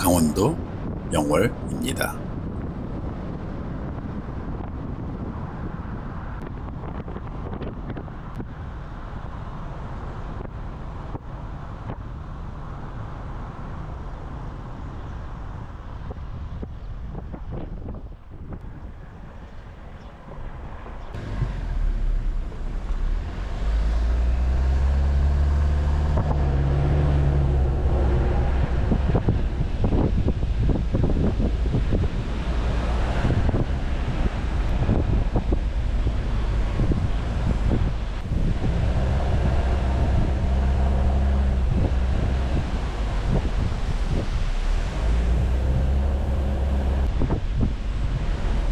강원도 영월입니다.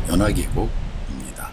연화계곡입니다.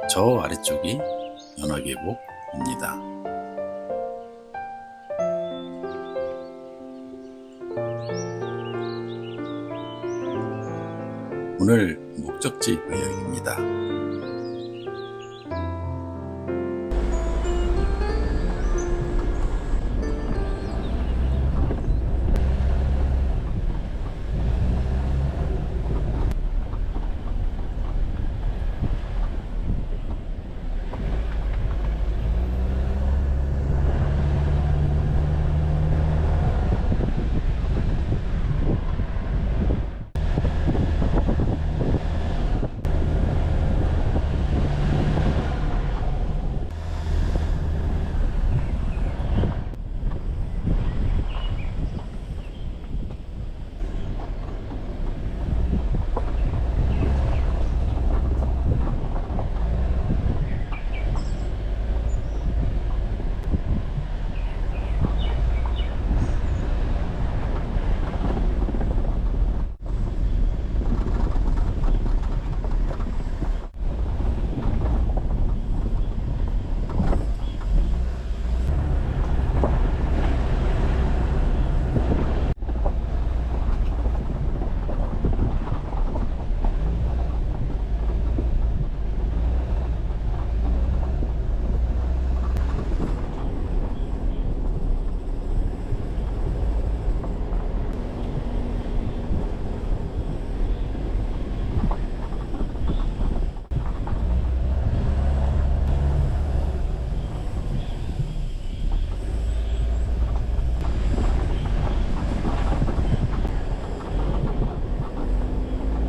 저 아래쪽이 연화계곡입니다. 오늘 목적지 여행입니다.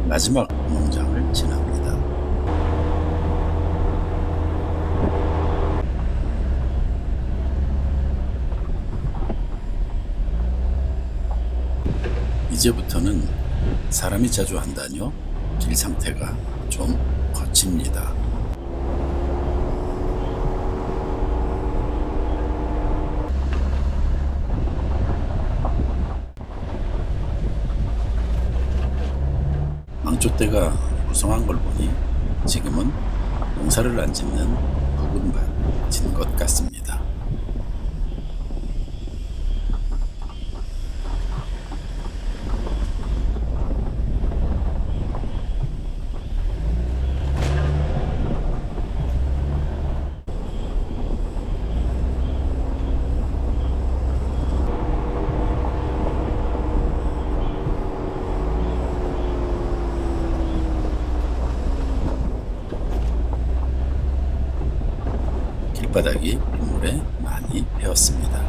마지막 농장을 지납니다. 이제부터는 사람이 자주 한다뇨? 길 상태가 좀 거칩니다. 망조대가 무성한 걸 보니 지금은 농사를 안 짓는 묵은 밭인 것 같습니다. 길바닥이 빗물에 많이 베었습니다.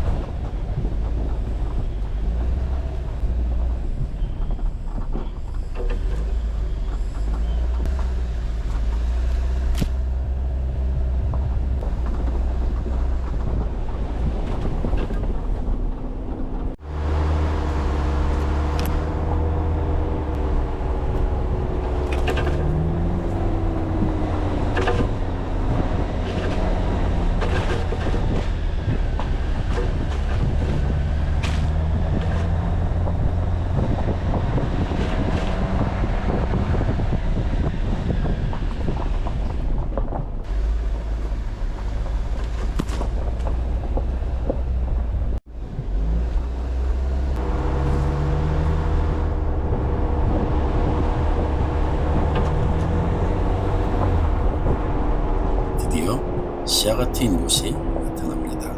드디어 시야가 트인 곳이 나타납니다.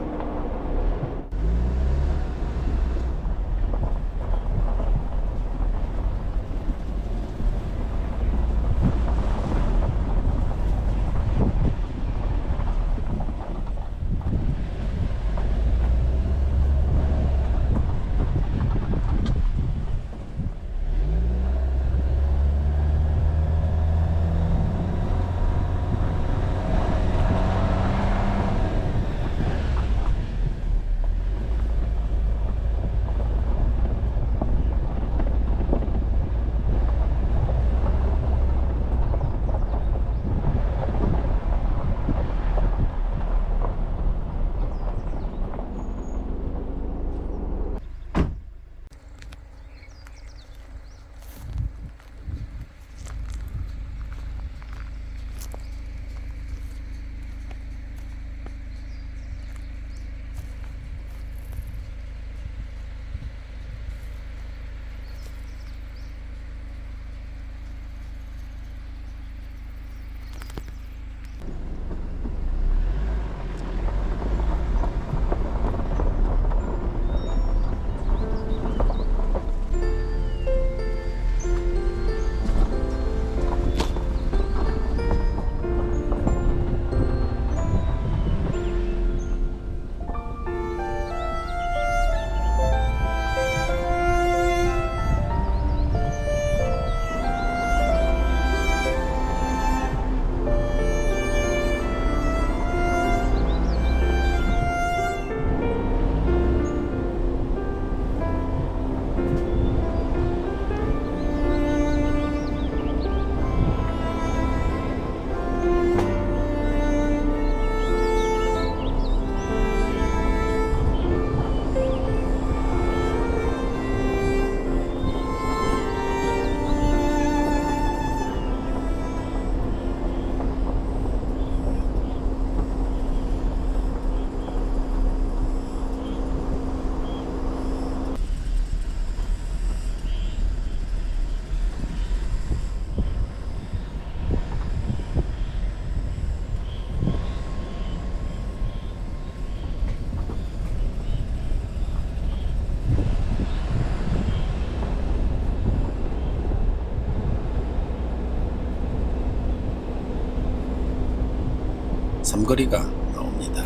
삼거리가 나옵니다.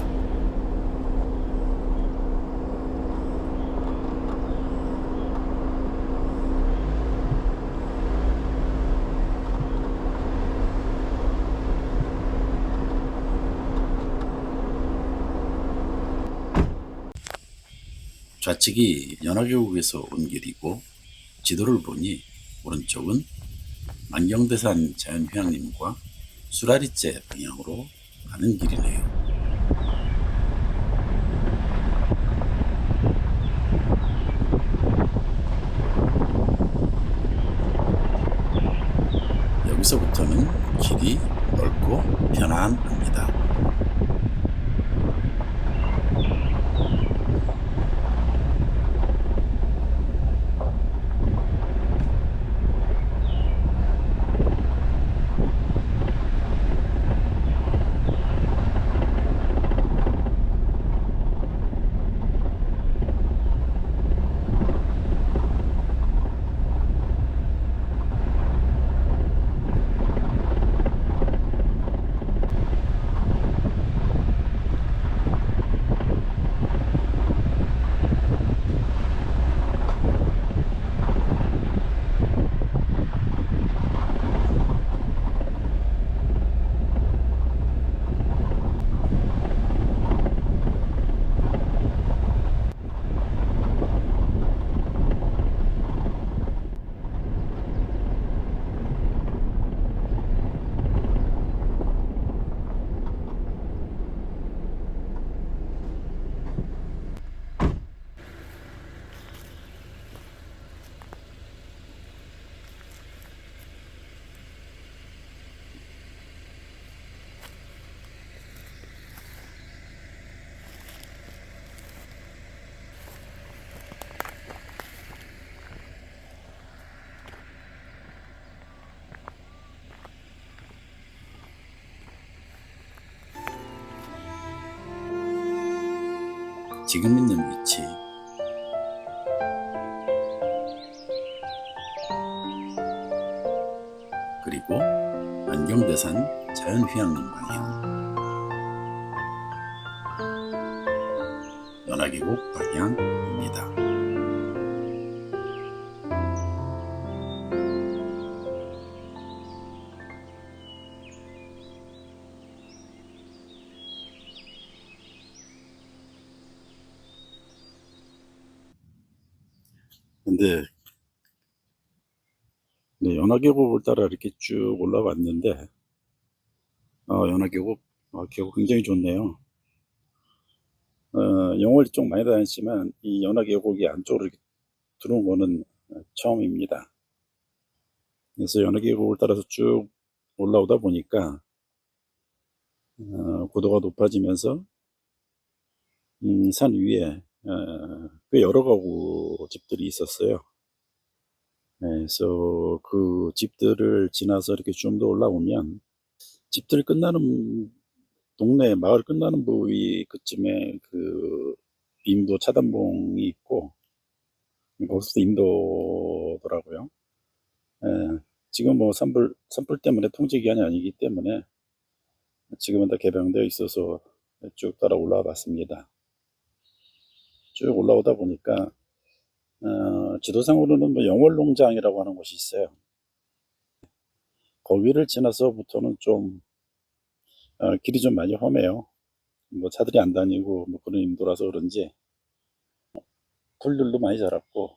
좌측이 연화계곡에서 온 길이고 지도를 보니 오른쪽은 만경대산 자연휴양림과 수라리째 방향으로 가는 길이네요. 여기서부터는 길이 넓고 편안합니다. 지금 있는 위치, 그리고 안경대산 자연휴양림 방향, 연화계곡 방향입니다. 근데 연화계곡을 따라 이렇게 쭉 올라왔는데 연화계곡 계곡 굉장히 좋네요. 영월 쪽 많이 다녔지만 이 연화계곡이 안쪽으로 이렇게 들어온 거는 처음입니다. 그래서 연화계곡을 따라서 쭉 올라오다 보니까 고도가 높아지면서 산 위에 꽤 여러 가구 집들이 있었어요. 그래서 그 집들을 지나서 이렇게 좀 더 올라오면 집들 끝나는 동네 마을 끝나는 부위 그쯤에 그 임도 차단봉이 있고 거기서도 임도더라고요. 지금 뭐 산불 때문에 통제 기간이 아니기 때문에 지금은 다 개방되어 있어서 쭉 따라 올라와 봤습니다. 쭉 올라오다 보니까 지도상으로는 뭐 영월농장이라고 하는 곳이 있어요. 거기를 지나서부터는 좀 길이 좀 많이 험해요. 뭐 차들이 안 다니고 뭐 그런 인도라서 그런지 풀들도 많이 자랐고,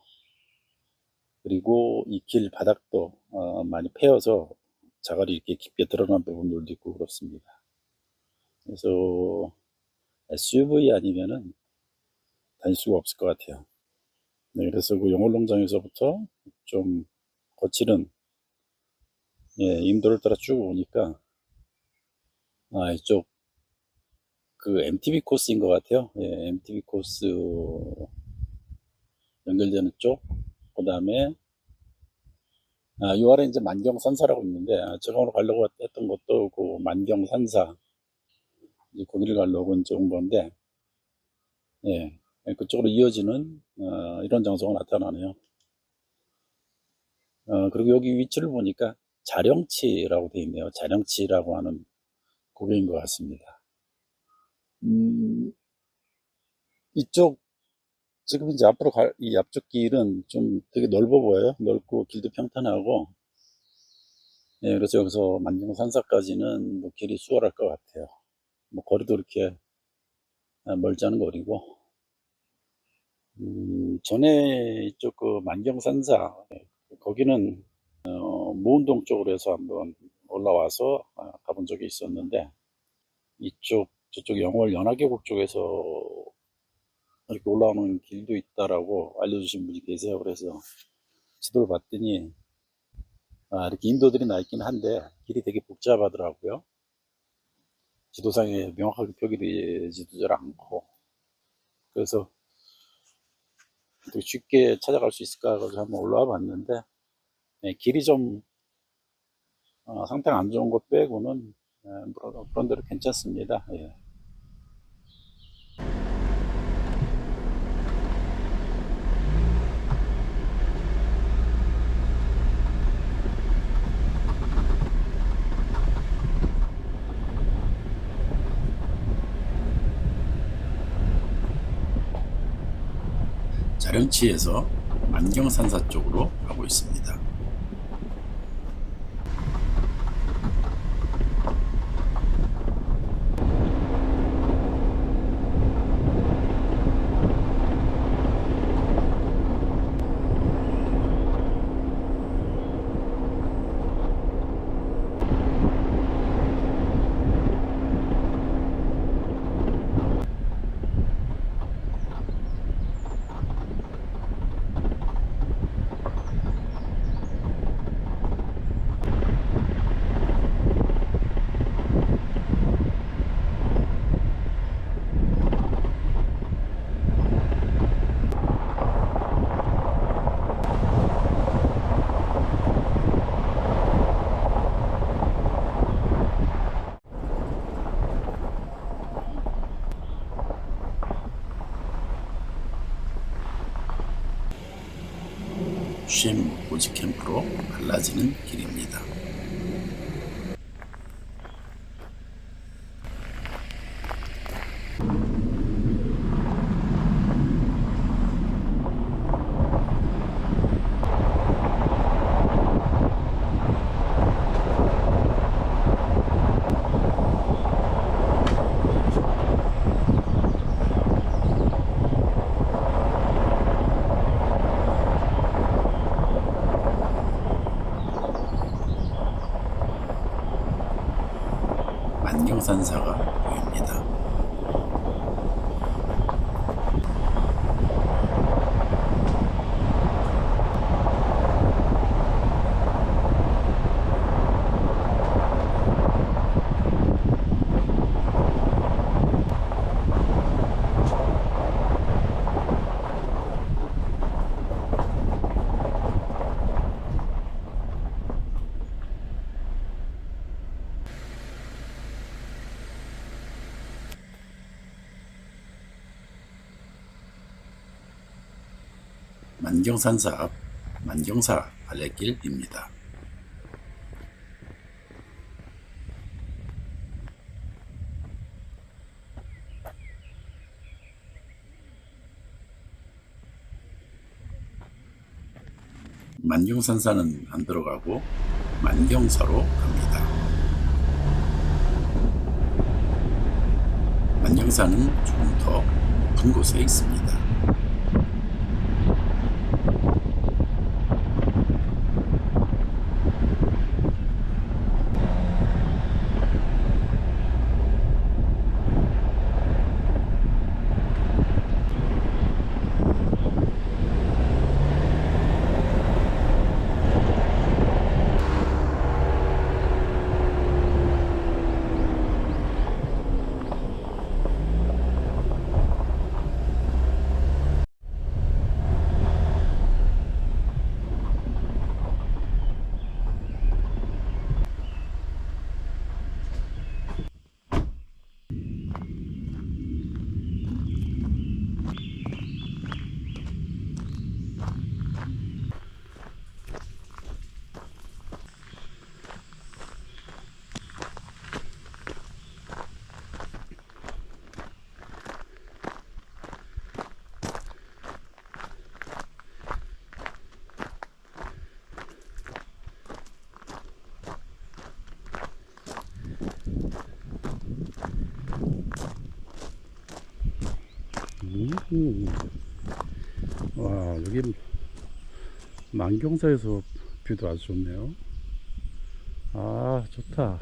그리고 이 길 바닥도 많이 패여서 자갈이 이렇게 깊게 드러난 부분들도 있고 그렇습니다. 그래서 SUV 아니면은 다닐 수가 없을 것 같아요. 네, 그래서 그 영월농장에서부터 좀 거칠은 임도를 따라 쭉 오니까 이쪽 그 MTB 코스인 것 같아요. MTB 코스 연결되는 쪽, 그 다음에 요 아래 이제 만경산사라고 있는데 제가 오늘 가려고 했던 것도 그 만경산사, 이제 거기를 가려고 이제 온 건데 그쪽으로 이어지는 이런 장소가 나타나네요. 그리고 여기 위치를 보니까 자령치라고 되어 있네요. 자령치라고 하는 고개인 것 같습니다. 음, 이쪽 지금 이제 앞으로 갈 이 앞쪽 길은 좀 되게 넓어 보여요. 넓고 길도 평탄하고. 예, 그래서 여기서 만경산사까지는 뭐 길이 수월할 것 같아요. 뭐 거리도 이렇게 멀지 않은 거리고. 전에 이쪽 그 만경산사, 예, 거기는 무운동 쪽으로 해서 한번 올라와서 가본 적이 있었는데, 저쪽 영월 연화계곡 쪽에서 이렇게 올라오는 길도 있다라고 알려주신 분이 계세요. 그래서 지도를 봤더니 이렇게 인도들이 나 있긴 한데 길이 되게 복잡하더라고요. 지도상에 명확하게 표기되지도 잘 않고. 그래서 되게 쉽게 찾아갈 수 있을까 해서 한번 올라와 봤는데, 네, 길이 좀 상태가 안 좋은 것 빼고는 그런 대로 괜찮습니다. 예. 자령치에서 만경산사 쪽으로 가고 있습니다. 쉼 오지 캠프로 갈라지는 길입니다. 만경산사가 보입니다. 만경산사 앞 만경사 갈래길입니다. 만경산사는 안 들어가고 만경사로 갑니다. 만경사는 조금 더 높은 곳에 있습니다. 음. 와, 여기 만경사에서 뷰도 아주 좋네요. 아, 좋다.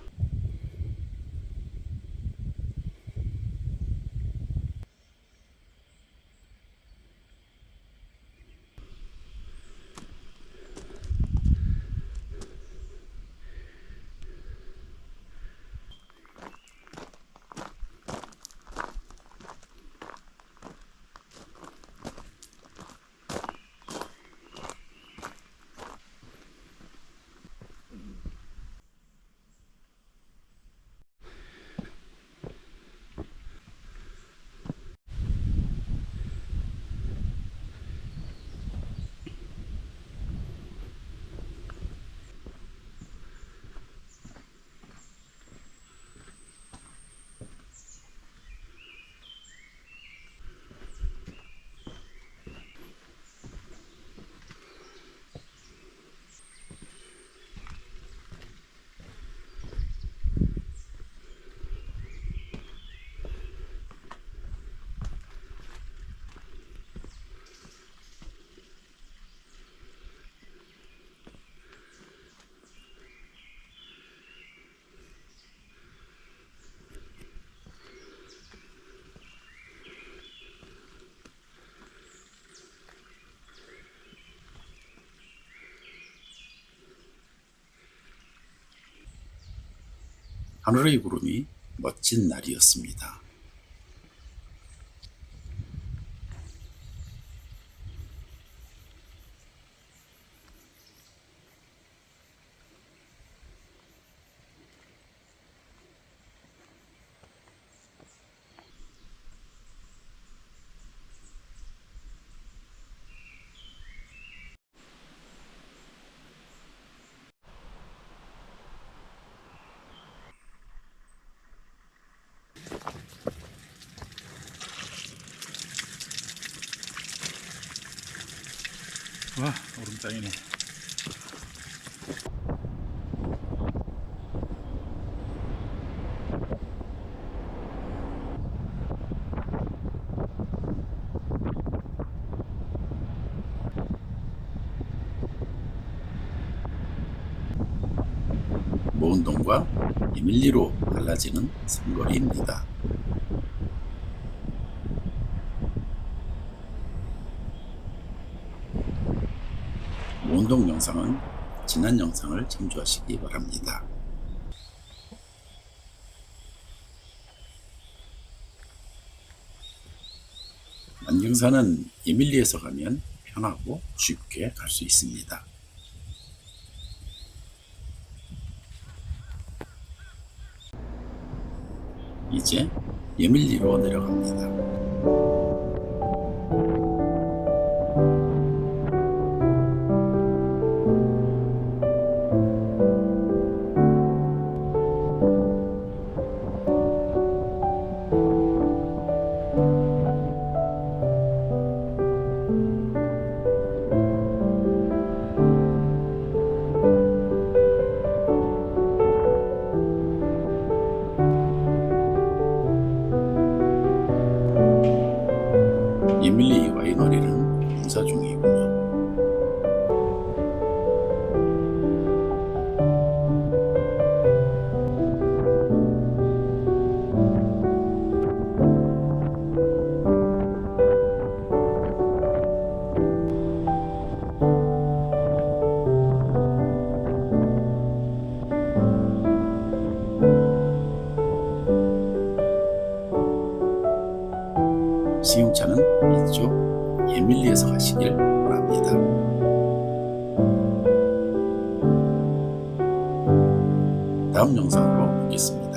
하늘의 구름이 멋진 날이었습니다. 와, 얼음장이네. 모운동과 에밀리로 갈라지는 삼거리입니다. 모운동 영상은 지난 영상을 참조하시기 바랍니다. 만경산은 에밀리에서 가면 편하고 쉽게 갈 수 있습니다. 이제 에밀리로 내려갑니다. 에밀리 와이너리는 공사 중이군요. 시흥차는 이쪽 에밀리에서 가시길 바랍니다. 다음 영상으로 뵙겠습니다.